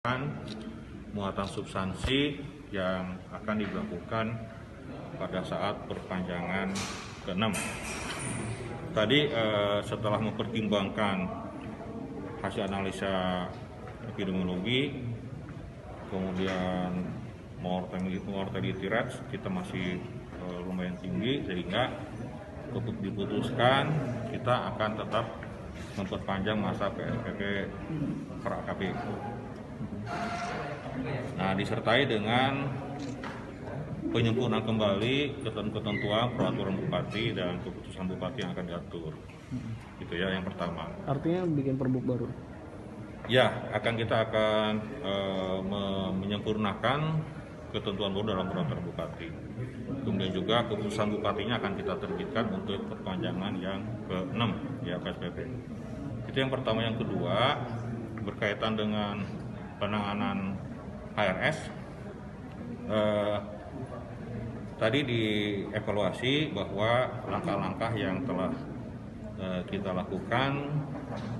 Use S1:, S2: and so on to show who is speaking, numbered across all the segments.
S1: muatan substansi yang akan diberlakukan pada saat perpanjangan ke-6. Tadi setelah mempertimbangkan hasil analisa epidemiologi, kemudian mortality rate kita masih lumayan tinggi, sehingga diputuskan kita akan tetap memperpanjang masa PSBB per AKP. Nah, disertai dengan penyempurnaan kembali ketentuan peraturan bupati dan keputusan bupati yang akan diatur. Itu ya yang pertama.
S2: Artinya bikin perbuk baru?
S1: Ya, kita akan menyempurnakan ketentuan baru dalam peraturan bupati. Kemudian juga keputusan bupatinya akan kita terbitkan untuk perpanjangan yang ke-6 ya PSBB. Itu yang pertama. Yang kedua, berkaitan dengan penanganan HRS, tadi dievaluasi bahwa langkah-langkah yang telah kita lakukan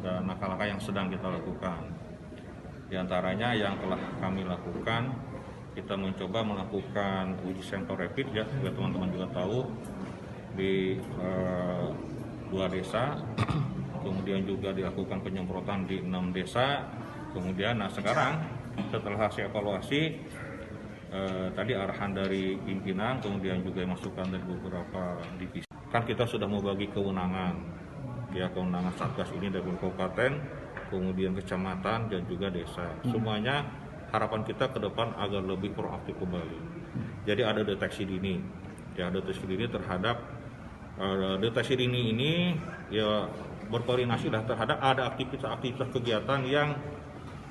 S1: dan langkah-langkah yang sedang kita lakukan. Di antaranya yang telah kami lakukan, kita mencoba melakukan uji sampel rapid ya, supaya teman-teman juga tahu di 2 desa, kemudian juga dilakukan penyemprotan di 6 desa. Kemudian, sekarang setelah hasil evaluasi, tadi arahan dari pimpinan, kemudian juga masukan dari beberapa divisi. Kan kita sudah membagi kewenangan, ya kewenangan Satgas ini dari kabupaten, kemudian kecamatan dan juga desa. Semuanya harapan kita ke depan agar lebih proaktif kembali. Jadi ada deteksi dini, ya deteksi dini terhadap deteksi dini ini ya berkoordinasi terhadap ada aktivitas kegiatan yang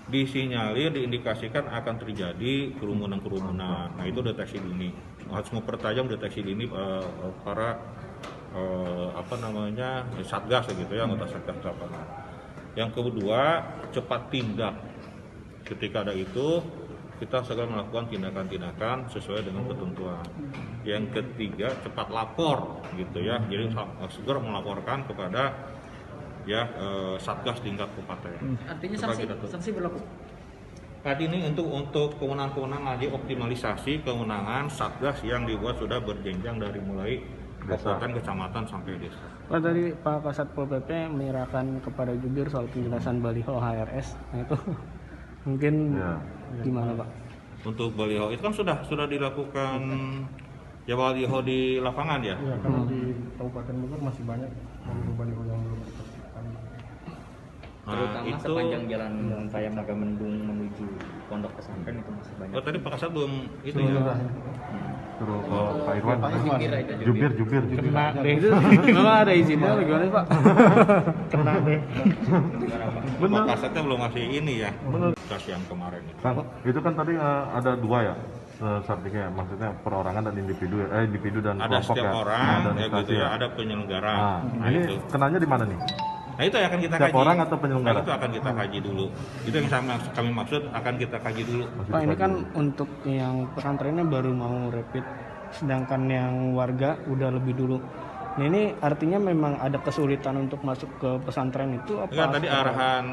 S1: disinyalir, diindikasikan akan terjadi kerumunan. Nah, itu deteksi dini. Harus mempertajam deteksi dini para Satgas gitu ya, anggota Satgas lapangan. Yang kedua, cepat tindak. Ketika ada itu, kita segera melakukan tindakan-tindakan sesuai dengan ketentuan. Yang ketiga, cepat lapor gitu ya. Jadi segera melaporkan kepada Satgas tingkat kabupaten.
S2: Artinya sanksi berlaku.
S1: Tadi ini untuk kewenangan-kewenangan, jadi optimalisasi kewenangan Satgas yang dibuat sudah berjenjang dari mulai kabupaten, kecamatan sampai desa.
S2: Pak, tadi Pak Kasat Pol PP menyerahkan kepada jubir soal penjelasan baliho HRS. Nah itu mungkin gimana Pak?
S1: Untuk baliho itu kan sudah dilakukan ya baliho di lapangan ya.
S3: Iya, karena di Kabupaten Bogor masih banyak baliho yang belum ditertibkan.
S4: Terutama
S1: itu,
S4: sepanjang jalan Raya Megamendung menuju Pondok Pesantren itu masih banyak.
S1: Oh, tadi Pak Kasat belum itu
S3: Sudah,
S1: ya.
S3: Terus
S1: Pak
S3: Irwan. Jubir.
S2: Kena deh itu. Memang ada izinnya gimana Pak? Kena deh.
S1: Pak Kasatnya belum ngasih ini ya. Gas yang kemarin itu.
S3: Kang, itu kan tadi ada 2 ya. Subjeknya, maksudnya perorangan dan individu dan
S1: ada
S3: kelompok
S1: setiap
S3: ya.
S1: orang
S3: dan
S1: ya gitu ya, ada penyelenggara.
S3: Nah, ini
S1: itu.
S3: kenanya di mana nih?
S1: Nah, itu yang akan kita
S3: Setiap
S1: kaji.
S3: orang atau penyelenggara?
S1: Nah, itu akan kita kaji dulu. Itu yang kami maksud akan kita kaji dulu.
S2: Pak, ini kan untuk yang pesantrennya baru mau rapid, sedangkan yang warga udah lebih dulu. Nah, ini artinya memang ada kesulitan untuk masuk ke pesantren itu apa?
S1: Enggak, tadi arahan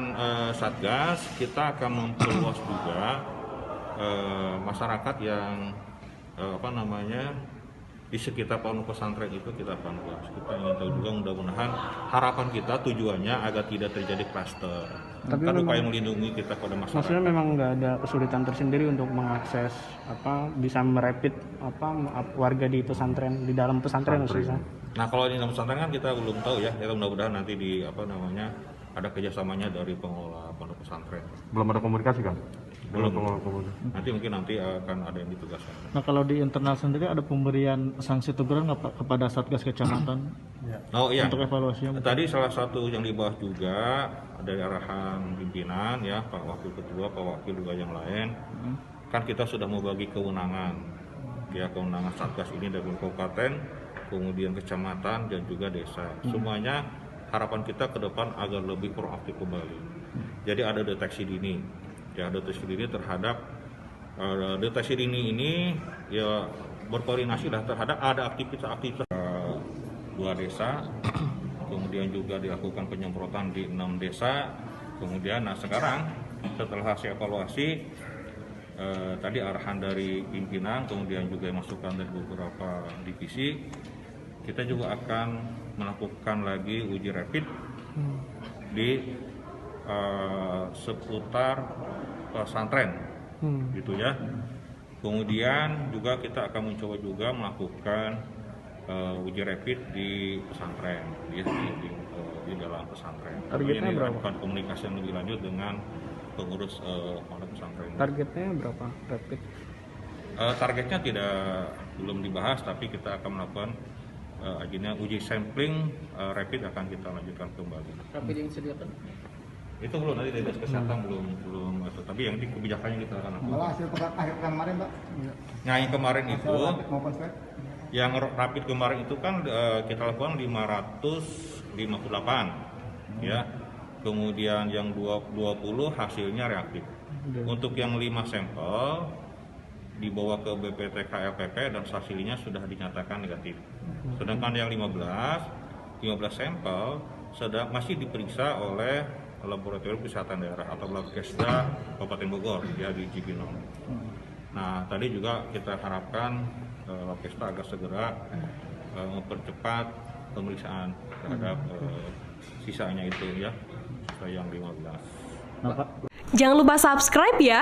S1: Satgas kita akan memperluas juga masyarakat yang di sekitar pondok pesantren itu kita akan luas. Kita ingin tahu juga, mudah-mudahan harapan kita tujuannya agar tidak terjadi klaster. Kan upaya melindungi kita pada masyarakat.
S2: Maksudnya memang nggak ada kesulitan tersendiri untuk mengakses bisa merapid warga di pesantren, di dalam pesantren maksudnya.
S1: Nah, kalau di dalam pesantren kan kita belum tahu ya. Kita mudah-mudahan nanti ada kerjasamanya dari pengelola pondok pesantren.
S3: Belum ada komunikasi kan?
S1: Belum. Nanti akan ada yang ditugaskan.
S5: Nah, kalau di internal sendiri ada pemberian sanksi teguran nggak Pak kepada Satgas Kecamatan?
S1: Oh iya.
S5: Untuk evaluasinya.
S1: Tadi salah satu yang dibahas juga dari arahan pimpinan ya, Pak Wakil Ketua, Pak Wakil juga yang lain. Kan kita sudah membagi kewenangan. Ya, kewenangan Satgas ini dari kabupaten, kemudian kecamatan dan juga desa. Semuanya harapan kita ke depan agar lebih proaktif kembali. Jadi ada deteksi dini. Ya, deteksi dini terhadap deteksi dini ini ya berkoordinasi terhadap ada aktivitas 2 desa, kemudian juga dilakukan penyemprotan di 6 desa. Kemudian sekarang setelah hasil evaluasi tadi arahan dari pimpinan, kemudian juga masukan dari beberapa divisi, kita juga akan melakukan lagi uji rapid di seputar pesantren, gitu ya. Kemudian juga kita akan mencoba juga melakukan uji rapid di pesantren, di dalam pesantren.
S2: Targetnya
S1: ini
S2: berapa?
S1: akan komunikasi yang lebih lanjut dengan pengurus pondok pesantren.
S2: Targetnya berapa rapid?
S1: Targetnya belum dibahas, tapi kita akan melakukan akhirnya uji sampling rapid akan kita lanjutkan kembali.
S4: Rapid yang disediakan?
S1: Itu belum, nanti dari dinas kesehatan belum tapi yang di kebijakannya kita akan lakukan.
S6: Kalau hasil akhir kemarin, Pak?
S1: Nah, yang kemarin itu
S6: Rapid maupun swab?
S1: yang rapid kemarin itu kan kita lakukan 558 ya. Kemudian yang 20 hasilnya reaktif. Untuk yang 5 sampel dibawa ke BPTK LPP dan hasilnya sudah dinyatakan negatif. Sedangkan yang 15 sampel masih diperiksa oleh Laboratorium Kesehatan Daerah atau Labkesda Kabupaten Bogor ya di Cibinong. Nah, tadi juga kita harapkan Labkesda agar segera mempercepat pemeriksaan terhadap sisanya itu ya, sisa yang 15.
S5: Nah, Pak.
S7: Jangan lupa subscribe ya.